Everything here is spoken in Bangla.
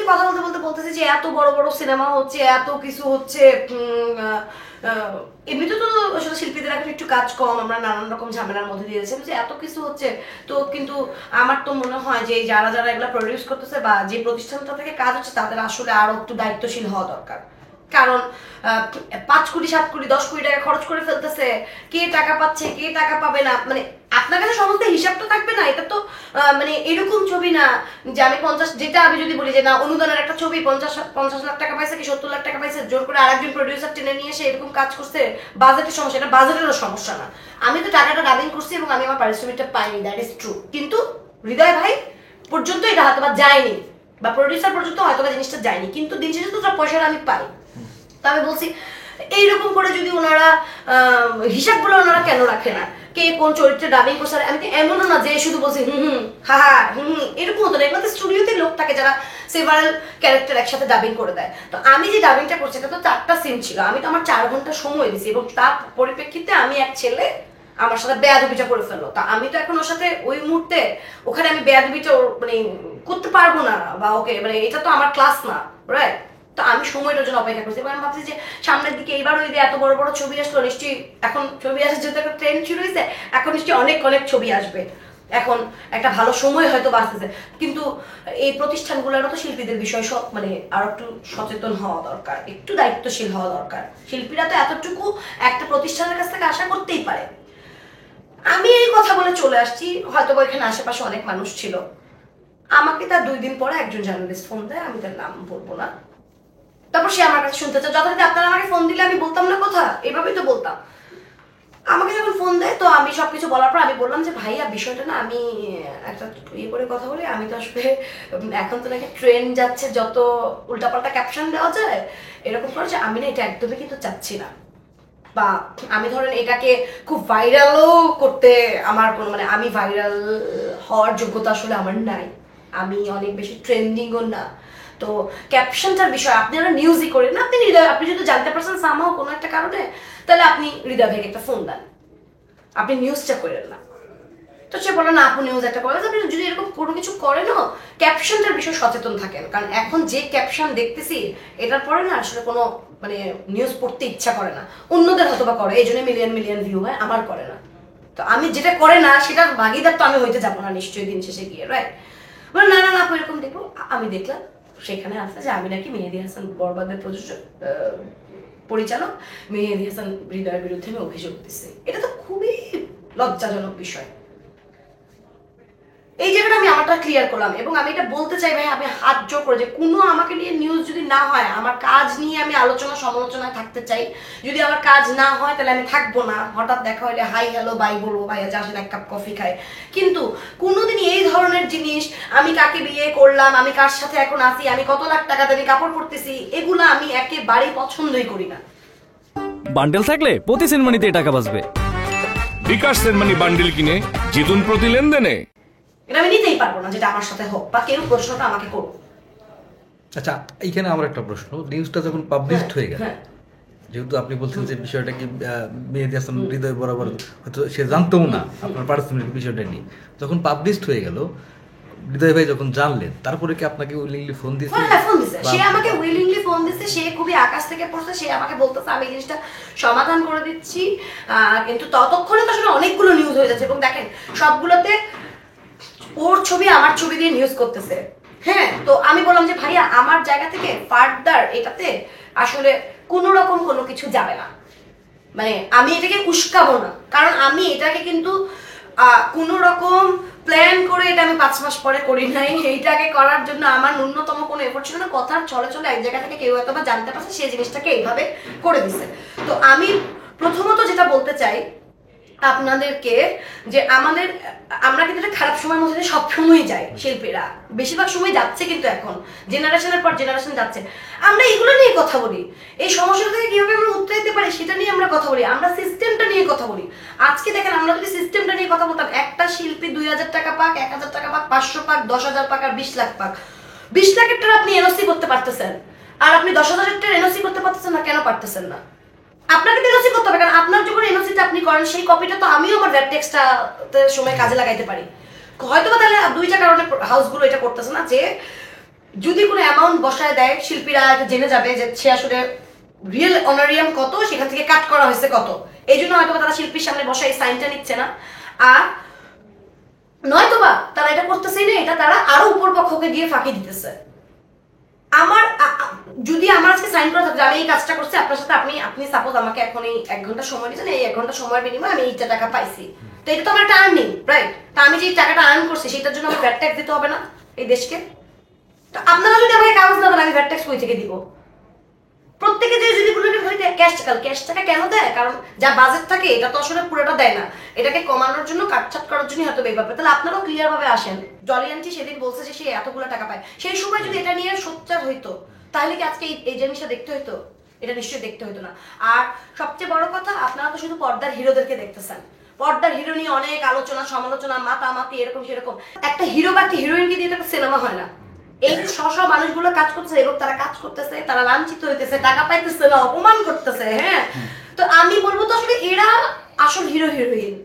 কথা বলতে বলতে বলতেছি যে এত বড় বড় সিনেমা হচ্ছে, এত কিছু হচ্ছে, এমনিতে তো আসলে শিল্পীদের এখন একটু কাজ কম, আমরা নানান রকম ঝামেলার মধ্যে দিয়েছি যে এত কিছু হচ্ছে। তো কিন্তু আমার তো মনে হয় যে যারা যারা এগুলো প্রডিউস করতেছে বা যে প্রতিষ্ঠানটা থেকে কাজ হচ্ছে তাদের আসলে আরো একটু দায়িত্বশীল হওয়া দরকার। কারণ 5 কোটি 7 কোটি 10 কোটি টাকা খরচ করে ফেলতেছে, কে টাকা পাচ্ছে কে টাকা পাবে না, মানে আপনার কাছে সমস্ত হিসাবটা থাকবে না। এটা তো মানে এরকম ছবি না যে আমি 50, যেটা আমি যদি বলি যে না অনুদানের একটা ছবি 50 লাখ টাকা পাইছে কি 70 লাখ টাকা পাইছে, জোর করে আরেকজন প্রডিউসার টেনে নিয়ে এসে এরকম কাজ করছে, বাজেটের সমস্যা। এটা বাজেটেরও সমস্যা না, আমি তো টাকাটা ডাবিং করছি এবং আমি আমার পারিশ্রমিকটা পাইনি, দ্যাট ইজ ট্রু। কিন্তু হৃদয় ভাই পর্যন্ত এটা হয়তো বা যায়নি, বা প্রডিউসার পর্যন্ত হয়তো বা জিনিসটা যায়নি, কিন্তু দিন শেষে তো তার পয়সাটা আমি পাই। তো আমি বলছি এইরকম করে যদি ওনারা হিসাবগুলো ওনারা কেন রাখে না, কে কোন চরিত্রে ডাবিং করছে। আমি তো এমনও না যে শুধু বলছি হা হা এরকম হতো না। এগুলো স্টুডিওতে লোক থাকে যারা সেভারাল ক্যারেক্টার একসাথে ডাবিং করে দেয়। তো আমি যে ডাবিংটা করছি এটা তো 4টা সিন ছিল, আমি তো আমার 4 ঘন্টা সময় দিছি এবং তার পরিপ্রেক্ষিতে আমি এক ছেলে আমার সাথে বেয়াদবিটা করে ফেললো। তা আমি তো এখন ওর সাথে ওই মুহূর্তে ওখানে আমি বেয়াদবিটা মানে করতে পারবো না, বা ওকে মানে এটা তো আমার ক্লাস না, রাইট? তো আমি সময়টার জন্য অপেক্ষা করছি। আমি ভাবছি যে সামনের দিকে এইবার ওই যে এত বড় বড় ছবি আসলো, নিশ্চয়ই এখন ছবি আসার যেহেতু একটা ট্রেন্ড শুরু হয়েছে, এখন নিশ্চয়ই অনেক অনেক ছবি আসবে, এখন একটা ভালো সময় হয়তো বাঁচতেছে। কিন্তু এই প্রতিষ্ঠানগুলোরও তো শিল্পীদের বিষয় সব মানে আরো একটু সচেতন হওয়া দরকার, একটু দায়িত্বশীল হওয়া দরকার। শিল্পীরা তো এতটুকু একটা প্রতিষ্ঠানের কাছ থেকে আশা করতেই পারে। আমি এই কথা বলে চলে আসছি, হয়তো এখানে আশেপাশে অনেক মানুষ ছিল। আমাকে তার 2 দিন পরে একজন জার্নালিস্ট ফোন দেয়, আমি তার নাম বলবো না। তারপর সে আমার কাছে শুনতে চায়, যথারীতি আপনারা আমাকে ফোন দিলে আমি বলতাম না কথা, এভাবেই তো বলতাম। আমাকে যখন ফোন দেয় তো আমি সবকিছু বলার পর আমি বললাম যে ভাইয়া বিষয়টা না আমি একটা ইয়ে করে কথা বলি, আমি তো আসলে এখন তো নাকি ট্রেন্ড যাচ্ছে যত উল্টাপাল্টা ক্যাপশন দেওয়া যায় এরকম করেছে, আমি না এটা একদমই কিন্তু চাচ্ছি না, বা আমি ধরেন এটাকে খুব ভাইরালও করতে আমার কোনো মানে আমি ভাইরাল হওয়ার যোগ্যতা আসলে আমার নাই, আমি অনেক বেশি ট্রেন্ডিংও না। তো ক্যাপশনটার বিষয় আপনারা নিউজই করেন না, আপনি হৃদয়, আপনি যদি জানতে পারছেন সামহাও কোনো একটা কারণে, তাহলে আপনি হৃদয় ভাইকে একটা ফোন দেন, আপনি নিউজটা করেন না। তো সে বলে না আপু নিউজ একটা করে, আপনি যদি এরকম কোনো কিছু করেনও ক্যাপশনটার বিষয়ে সচেতন থাকেন, কারণ এখন যে ক্যাপশন দেখতেছি এটার পরে না আসলে কোনো মানে নিউজ পড়তে ইচ্ছা করে না, অন্যদের হয়তো বা করে, এই জন্য মিলিয়ন মিলিয়ন ভিউ হয়, আমার করে না। তো আমি যেটা করে না সেটার ভাগিদার তো আমি হইতে যাবো না নিশ্চয়ই দিন শেষে গিয়ে, রাইট? বলে না না না আপু এরকম দেখবো। আমি দেখলাম সেখানে আছে যে আমি নাকি মেহেদী হাসান বরবাদের প্রযোজক পরিচালক, মেহেদী হাসান হৃদয়ের বিরুদ্ধে আমি অভিযোগ দিচ্ছি। এটা তো খুবই লজ্জাজনক বিষয়। এই জায়গাটা আমি আমারটা ক্লিয়ার করলাম এবং আমি এটা বলতে চাই ভাই, আমি হাত জোর করে যে কোনো আমাকে নিয়ে নিউজ যদি না হয়, আমার কাজ নিয়ে আমি আলোচনা সমালোচনায় থাকতে চাই। যদি আমার কাজ না হয় তাহলে আমি থাকবো না, হঠাৎ দেখা হলে হাই হ্যালো বাই বলবো, ভাইয়া আসেন এক কাপ কফি খাই। কিন্তু কোনোদিনই এই ধরনের জিনিস আমি কাকে বিয়ে করলাম, আমি কার সাথে এখন আছি, আমি কত লাখ টাকা আমি কাপড় পরতেছি, এগুলো আমি একেবারেই পছন্দই করি না। বান্ডেল থাকলে প্রতি সেনমানিতে টাকা বাঁচবে। বিকাশ সেনমানি বান্ডেল কিনে জিতুন প্রতি লেনদেনে। এটা আমি নিতেই পারবো না যেটা আমার সাথে হোক, বা কেউ প্রশ্নটা আমাকে করুক। আচ্ছা এইখানে আমার একটা প্রশ্ন, নিউজটা যখন পাবলিশড হয়ে গেল, যেহেতু আপনি বলছেন যে বিষয়টা কি মেহেদী হাসান হৃদয় বরাবর হয়তো সে জানতো না আপনার পার্সোনাল বিষয়টা নিয়ে, যখন পাবলিশড হয়ে গেল হৃদয় ভাই যখন জানলেন তারপরে কি আপনাকে উইলিংলি ফোন দিয়েছে? হ্যাঁ ফোন দিছে, সে আমাকে উইলিংলি ফোন দিছে, সে খুবই আকাশ থেকে পড়ছে, সে আমাকে বলতেছে আমি এই জিনিসটা সমাধান করে দিচ্ছি। কিন্তু ততক্ষণে তো আসলে অনেকগুলো নিউজ হয়ে যাচ্ছে এবং দেখেন সবগুলোতে ওর ছবি আমার ছবি দিয়ে নিউজ করতেছে। হ্যাঁ, তো আমি বললাম যে ভাইয়া আমার জায়গা থেকে ফার্দার এটাতে আসলে কোনো রকম কোনো কিছু যাবে না, মানে আমি এটাকে উস্কাবো না, কারণ আমি এটাকে কিন্তু কোনো রকম প্ল্যান করে এটা আমি 5 মাস পরে করি নাই। এইটাকে করার জন্য আমার ন্যূনতম কোনো এফোর্ট ছিল না, কথার চলে চলে এক জায়গা থেকে কেউ হয়তো বা জানতে পারছে, সেই জিনিসটাকে এইভাবে করে দিছে। তো আমি প্রথমত যেটা বলতে চাই আপনাদেরকে যে আমরা কিন্তু একটা খারাপ সময়ের মধ্যে দিয়ে সবসময় যাই, শিল্পীরা বেশিরভাগ সময় যাচ্ছে, কিন্তু এখন জেনারেশনের পর জেনারেশন যাচ্ছে, আমরা এগুলো নিয়ে কথা বলি, এই সমস্যা থেকে কিভাবে আমরা উত্তর দিতে পারি সেটা নিয়ে আমরা কথা বলি, আমরা সিস্টেমটা নিয়ে কথা বলি। আজকে দেখেন আমরা যদি সিস্টেমটা নিয়ে কথা বলতাম, একটা শিল্পী 2000 টাকা পাক, 1000 টাকা পাক, 500 পাক, 10,000 পাক আর 20 লাখ পাক, 20 লাখের টাকা আপনি এনওসি করতে পারতেছেন, আর আপনি 10,000 টাকা এনওসি করতে পারতেছেন না, কেন পারতেছেন না? আপনাকে এনওসি করতে হবে, কারণ আপনার যখন এনওসিটা আপনি করেন সেই কপিটা তো আমিও আমার ওয়েব টেক্সটটা সময় কাজে লাগাইতে পারি। হয়তো বা তাহলে 2টা কারণে হাউসগুলো এটা করতেছে না, যে যদি কোনো অ্যামাউন্ট বসায় দেয় শিল্পীরা এটা জেনে যাবে যে সে আসলে রিয়েল অনারিয়াম কত, সেখান থেকে কাট করা হয়েছে কত। এই জন্য হয়তো তারা শিল্পীর সামনে বসে এই সাইনটা নিচ্ছে না। আর নয়তোবা তারা এটা করতেছেই না, এটা তারা আরো উপর পক্ষকে গিয়ে ফাঁকি দিতেছে। যদি আমার আজকে সাইন করা থাকবে আমি এই কাজটা করছি আপনার সাথে, আপনি সাপোজ আমাকে এখন এই 1 ঘন্টা সময় দিচ্ছেন, এই 1 ঘন্টা সময়ের বিনিময়ে আমি এইটা টাকা পাইছি, তো এটা তো আমার একটা আর্নিং, রাইট? তা আমি যে টাকাটা আর্ন করছি সেটার জন্য আমার ভ্যাট ট্যাক্স দিতে হবে না এই দেশকে? তো আপনারা যদি আমাকে কাগজ না দেন আমি ভ্যাট ট্যাক্স কই থেকে দিব? প্রত্যেকে যে যদি কোনো ক্যাশ টাকা কেন দেয়? কারণ যা বাজেট থাকে এটা তো আসলে পুরোটা দেয় না, এটাকে কমানোর জন্য কাটছাট করার জন্য হয়তো এই ব্যাপার। তাহলে আপনারাও ক্লিয়ার ভাবে আসেন। জলি আন্টি সেদিন বলছে যে সে এতগুলো টাকা পায়, সেই সময় যদি এটা নিয়ে সোচ্চার হইতো তাহলে কি আজকে এই জিনিসটা দেখতে হইতো? এটা নিশ্চয়ই দেখতে হইতো না। আর সবচেয়ে বড় কথা, আপনারা তো শুধু পর্দার হিরোদেরকে দেখতেছেন, পর্দার হিরো নিয়ে অনেক আলোচনা সমালোচনা মাতামাতি এরকম সেরকম। একটা হিরো বা একটা হিরোইনকে দিয়ে তো একটা সিনেমা হয় না। এই স্ব মানুষগুলো কাজ করতেছে এবং তারা কাজ করতেছে, তারা লাঞ্ছিত হইতেছে, টাকা পাইতেছে না, অপমান করতেছে। হ্যাঁ, তো আমি বলবো তো আসলে এরা আসল হিরো হিরোইন।